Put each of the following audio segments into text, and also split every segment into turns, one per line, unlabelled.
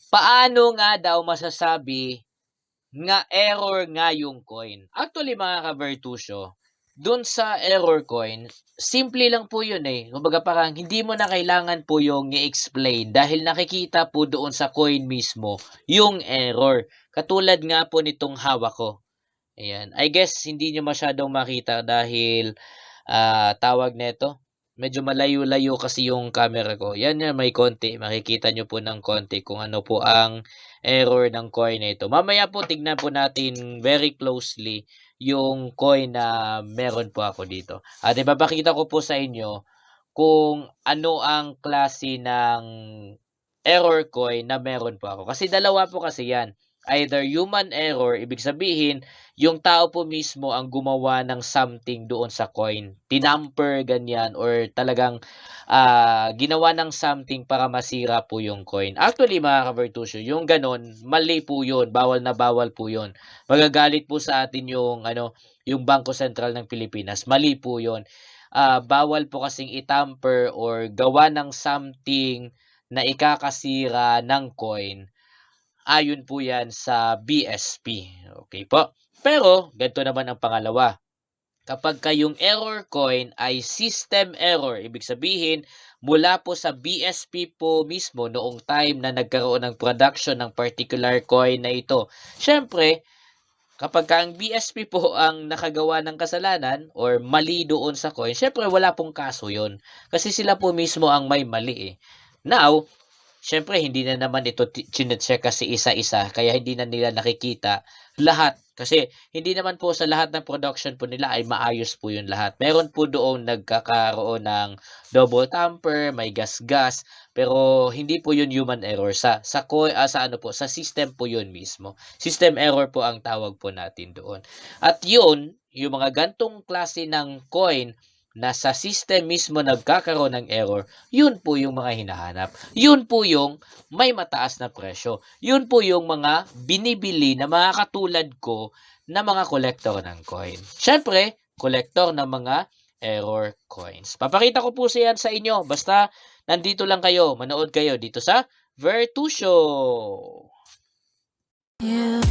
Paano nga daw masasabi nga error nga yung coin? Actually mga ka-Bertusyo, dun sa error coin, simple lang po yun, eh. Kumbaga parang hindi mo na kailangan po yung i-explain dahil nakikita po doon sa coin mismo yung error. Katulad nga po nitong hawak ko, ayan. I guess hindi niyo masyadong makita dahil, tawag nito, medyo malayo-layo kasi yung camera ko. Yan, yan may konti, makikita niyo po ng konti kung ano po ang error ng coin na ito. Mamaya po tignan po natin very closely yung coin na meron po ako dito. At ipapakita ko po sa inyo kung ano ang klase ng error coin na meron po ako. Kasi dalawa po kasi yan. Either human error, ibig sabihin, yung tao po mismo ang gumawa ng something doon sa coin. Tinamper, ganyan, or talagang ginawa ng something para masira po yung coin. Actually, mga ka-Bertusyo, yung ganon, mali po yun. Bawal na bawal po yun. Magagalit po sa atin yung, yung Bangko Sentral ng Pilipinas. Mali po yun. Bawal po kasing itamper or gawa ng something na ikakasira ng coin. Ayon po yan sa BSP, okay po. Pero ganito naman ang pangalawa, kapag yung error coin ay system error, ibig sabihin mula po sa BSP po mismo noong time na nagkaroon ng production ng particular coin na ito. Siyempre, kapag ang BSP po ang nakagawa ng kasalanan or mali doon sa coin, siyempre wala pong kaso yon. Kasi sila po mismo ang may mali eh. Now, siyempre hindi na naman ito chine-check kasi isa-isa kaya hindi na nila nakikita lahat. Kasi hindi naman po sa lahat ng production po nila ay maayos po yung lahat. Meron po doong nagkakaroon ng double tamper, may gas-gas, pero hindi po yun human error sa ano po, sa system po yun mismo. System error po ang tawag po natin doon. At yun, yung mga gantong klase ng coin na sa system mismo nagkakaroon ng error, yun po yung mga hinahanap. Yun po yung may mataas na presyo. Yun po yung mga binibili na mga katulad ko na mga kolektor ng coin. Siyempre, kolektor ng mga error coins. Papakita ko po siya sa inyo. Basta nandito lang kayo, manood kayo dito sa Vertusio. Yeah.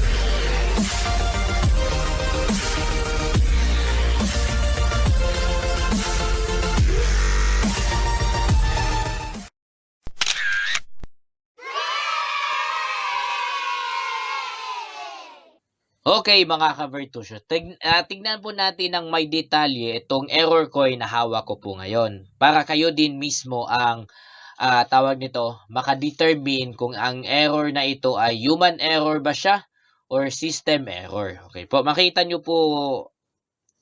Okay mga ka-Vertusio, tignan po natin ng may detalye itong error coin na hawak ko po ngayon. Para kayo din mismo ang tawag nito, makadetermine kung ang error na ito ay human error ba siya or system error. Okay po, makita nyo po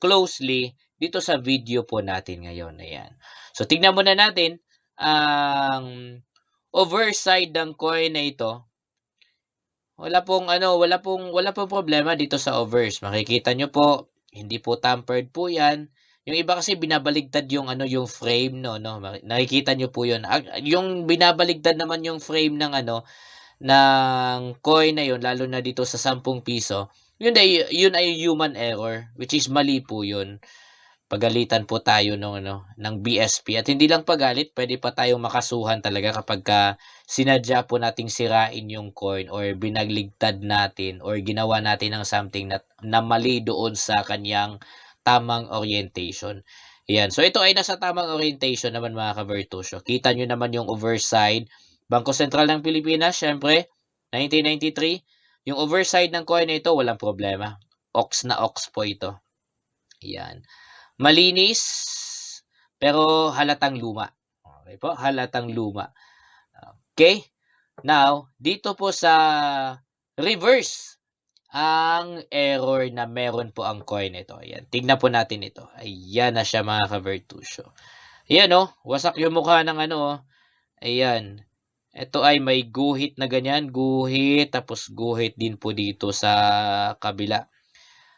closely dito sa video po natin ngayon. Ayan. So tignan muna natin ang overside ng coin na ito. Wala pong problema dito sa overs. Makikita nyo po, hindi po tampered po 'yan. Yung iba kasi binabaligtad yung yung frame no. Nakikita nyo po 'yun. Yung binabaligtad naman yung frame ng ng coin na 'yun, lalo na dito sa 10 piso. Yun ay human error, which is mali po 'yun. Pagalitan po tayo ng BSP at hindi lang pagalit, pwede pa tayong makasuhan talaga kapagka sinadya po nating sirain yung coin or binagligtad natin or ginawa natin ng something na mali doon sa kanyang tamang orientation. Yan. So ito ay nasa tamang orientation naman mga ka-Vertusio. Kita nyo naman yung overside. Bangko Sentral ng Pilipinas, syempre, 1993. Yung overside ng coin na ito, walang problema. Ox na ox po ito. Yan. Malinis, pero halatang luma. Okay po, halatang luma. Okay? Now, dito po sa reverse, ang error na meron po ang coin ito. Ayan, tignan po natin ito. Ayan na siya mga ka-Vertusio. Ayan wasak yung mukha ng Ayan. Ito ay may guhit na ganyan, guhit, tapos guhit din po dito sa kabila.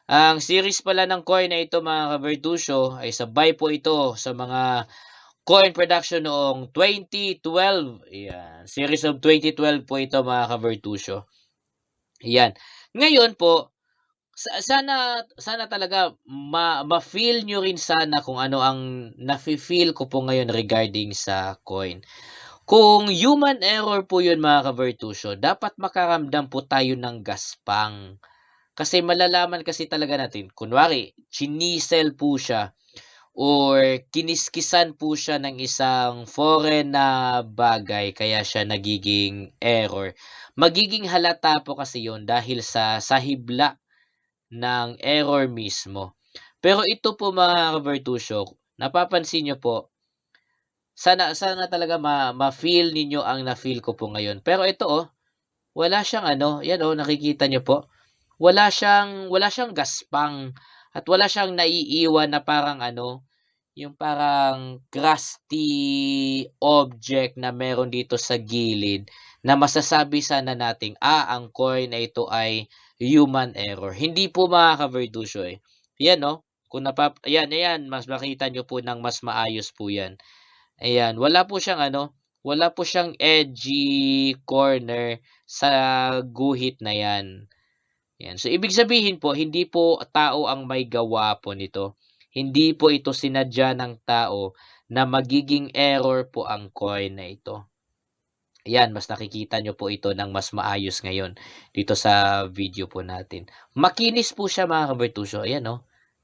Ang series pala ng coin na ito mga ka-Vertusio ay sabay po ito sa mga coin production noong 2012. Ayan. Series of 2012 po ito mga ka-Vertusio. Ayan. Ngayon po, sana talaga ma-feel nyo rin sana kung ano ang nafe-feel ko po ngayon regarding sa coin. Kung human error po 'yun mga ka-Virtusyo, dapat makaramdam po tayo ng gaspang. Kasi malalaman kasi talaga natin, kunwari chinisel po siya or kiniskisan po siya ng isang foreign na bagay kaya siya nagiging error. Magiging halata po kasi 'yun dahil sa hibla ng error mismo. Pero ito po mga ka-Virtusyo, napapansin niyo po, sana sana talaga ma-feel ninyo ang na-feel ko po ngayon. Pero ito, wala siyang ano, 'yan, nakikita niyo po? Wala siyang gaspang at wala siyang naiiwan na parang ano, yung parang crusty object na meron dito sa gilid na masasabi sana nating, ang coin na ito ay human error. Hindi po mga ka-Verdusyo, eh. 'Yan, kung ayan, ayan, mas makita niyo po ng mas maayos po 'yan. Ayan, wala po siyang edgy corner sa guhit na 'yan. 'Yan. So, ibig sabihin po, hindi po tao ang may gawa po nito. Hindi po ito sinadya ng tao na magiging error po ang coin na ito. Ayan, mas nakikita niyo po ito ng mas maayos ngayon dito sa video po natin. Makinis po siya mga kabertusyo. Ayan,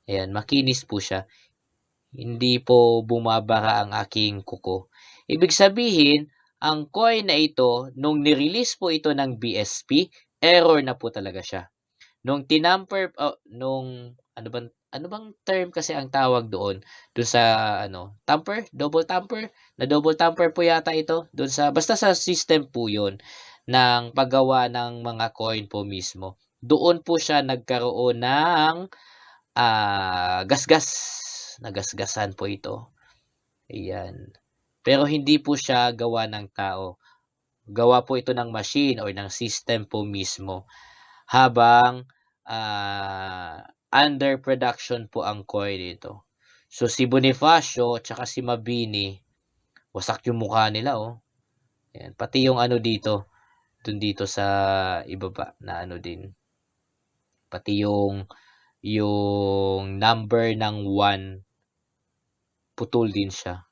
Ayan, makinis po siya. Hindi po bumabara ang aking kuko. Ibig sabihin, ang coin na ito, nung ni-release po ito ng BSP, error na po talaga siya. Nung nung ano bang term kasi ang tawag doon, sa ano, double tamper? Na double tamper po yata ito dun sa basta sa system po 'yun ng paggawa ng mga coin po mismo. Doon po siya nagkaroon ng, gasgas, nagasgasan po ito, ayan. Pero hindi po siya gawa ng tao, gawa po ito ng machine or ng system po mismo. Habang, under production po ang coin nito. So, si Bonifacio tsaka si Mabini, wasak yung mukha nila, ayan. Pati yung ano dito, dun dito sa ibaba na ano din, pati yung number ng 1 putol din siya,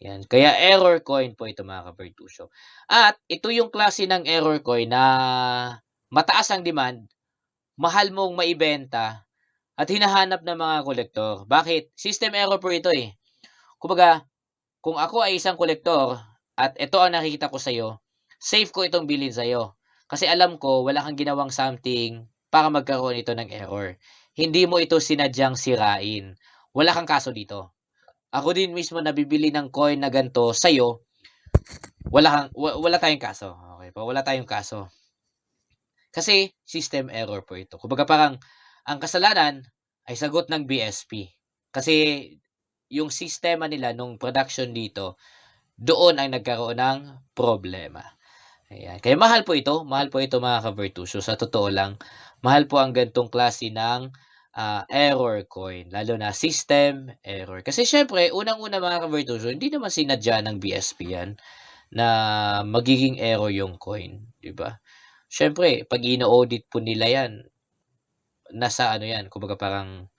'yan. Kaya error coin po ito mga kabertusyo. At ito yung klase ng error coin na mataas ang demand, mahal mong maibenta at hinahanap ng mga kolektor. Bakit? System error po ito, eh. Kumbaga, kung ako ay isang kolektor at ito ang nakikita ko sa'yo, safe ko itong bilhin sa'yo. Kasi alam ko wala kang ginawang something para magkaroon ito ng error. Hindi mo ito sinadyang sirain. Wala kang kaso dito. Ako din mismo nabibili ng coin na ganito sa'yo, wala tayong kaso, okey po, wala tayong kaso. Kasi system error po ito. Kumbaga parang ang kasalanan ay sagot ng BSP. Kasi yung sistema nila nung production dito, doon ang nagkaroon ng problema. Ayan. Kaya mahal po ito mga ka-Virtusyo. Sa totoo lang, mahal po ang ganitong klase ng error coin, lalo na system error. Kasi siyempre, unang-una mga ka-Virtusyo, hindi naman sinadya ng BSP yan na magiging error yung coin, 'di ba? Siyempre 'pag ino-audit po nila 'yan, nasa ano 'yan, kumbaga parang,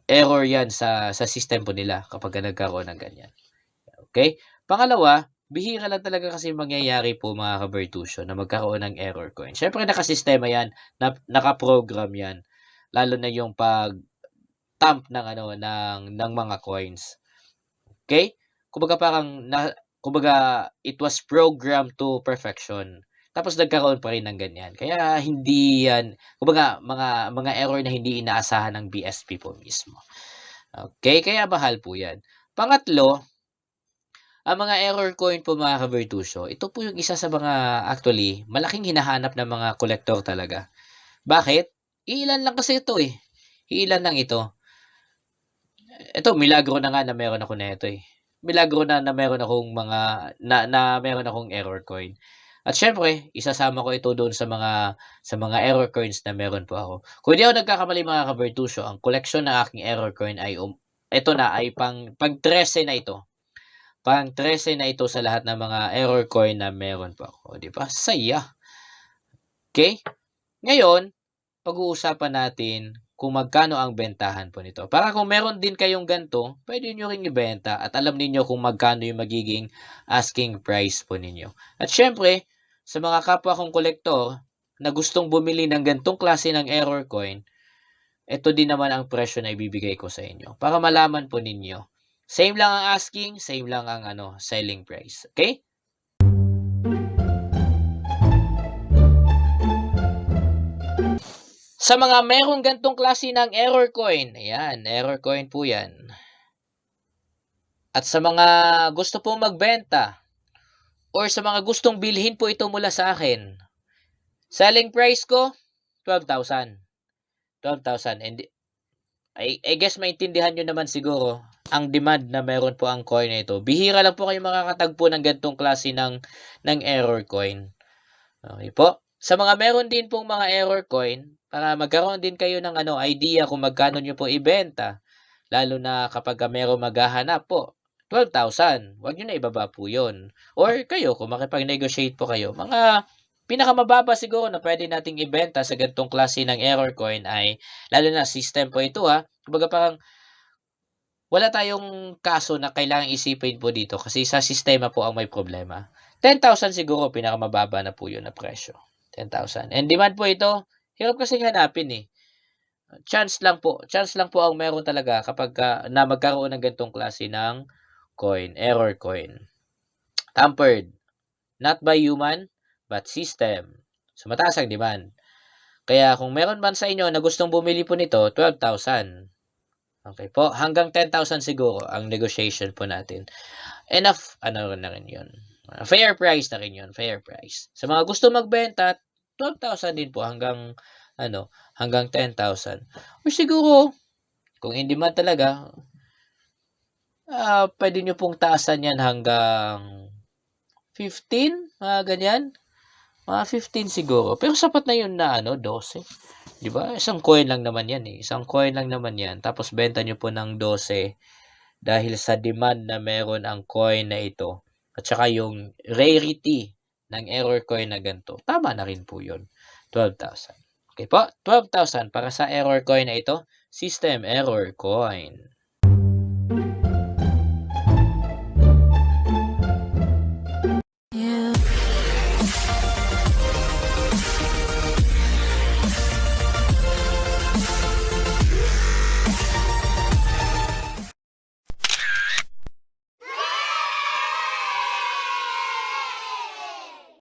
error 'yan sa system po nila kapagka nagkaroon ng ganyan, okay. Pangalawa, bihira lang talaga kasi mangyayari po mga ka-Bertusyo na magkaroon ng error coin. Siyempre nakasistema 'yan, naka-program 'yan, lalo na yung pag-thump ng ano, ng mga coins, okay. Kumbaga it was programmed to perfection. Tapos nagkaroon pa rin ng ganyan. Kaya hindi yan kumbaga mga error na hindi inaasahan ng BSP po mismo. Okay, kaya mahal po yan. Pangatlo, ang mga error coin po mga ka-Bertusyo, ito po yung isa sa mga actually malaking hinahanap ng mga kolektor talaga. Bakit? Iilan lang kasi ito, eh. Iilan lang ito. Ito milagro na nga na meron ako nito, eh. Milagro na meron akong mga na meron akong error coin. At siyempre isasama ko ito doon sa mga error coins na meron po ako. Kung di ako nagkakamali mga ka-Bertusyo, ang koleksyon ng aking error coin ay, ito na ay pang-13 na ito. Pang-13 na ito sa lahat ng mga error coin na meron po ako, 'di ba? Saya. Okay. Ngayon, pag-uusapan natin kung magkano ang bentahan po nito. Para kung meron din kayong ganito, pwede nyo ring ibenta at alam ninyo kung magkano yung magiging asking price po ninyo. At syempre, sa mga kapwa kong kolektor na gustong bumili ng gantong klase ng error coin, ito din naman ang presyo na ibibigay ko sa inyo para malaman po ninyo. Same lang ang asking, same lang ang selling price. Okay? Sa mga merong gantong klase ng error coin, ayan, error coin po yan. At sa mga gusto pong magbenta or sa mga gustong bilhin po ito mula sa akin, selling price ko, 12,000. 12,000. And I guess maintindihan nyo naman siguro ang demand na meron po ang coin na ito. Bihira lang po kayo makakatagpo ng gantong klase ng error coin. Okay po? Sa mga meron din pong mga error coin, para magkaroon din kayo ng idea kung magkano nyo po ibenta, lalo na kapag merong maghahanap po, 12,000. Huwag nyo na ibaba po yun. Or kayo, kung makipag-negotiate po kayo, mga pinakamababa siguro na pwede nating ibenta sa ganitong klase ng error coin ay, lalo na system po ito kumbaga parang wala tayong kaso na kailangang isipin po dito kasi sa sistema po ang may problema. 10,000 siguro pinakamababa na po yun na presyo. 10,000. And demand po ito, hirap kasing hanapin eh. Chance lang po ang meron talaga kapag na magkaroon ng ganitong klase ng coin, error coin. Tampered, not by human, but system. So, mataas ang demand. Kaya kung meron man sa inyo na gustong bumili po nito, 12,000. Okay po, hanggang 10,000 siguro ang negotiation po natin. Enough, na rin yun. Fair price na rin yun, fair price. Sa mga gusto magbenta, 12,000 din po hanggang hanggang 10,000. O siguro, kung hindi man talaga, pwede nyo pong taasan yan hanggang 15, mga ganyan. Mga 15 siguro. Pero sapat na yun na 12. 'Di ba? Isang coin lang naman yan eh. Isang coin lang naman yan. Tapos benta nyo po ng 12 dahil sa demand na meron ang coin na ito. At saka yung rarity ng error coin na ganito. Tama na rin po yun. 12,000. Okay po? 12,000 para sa error coin na ito. System error coin.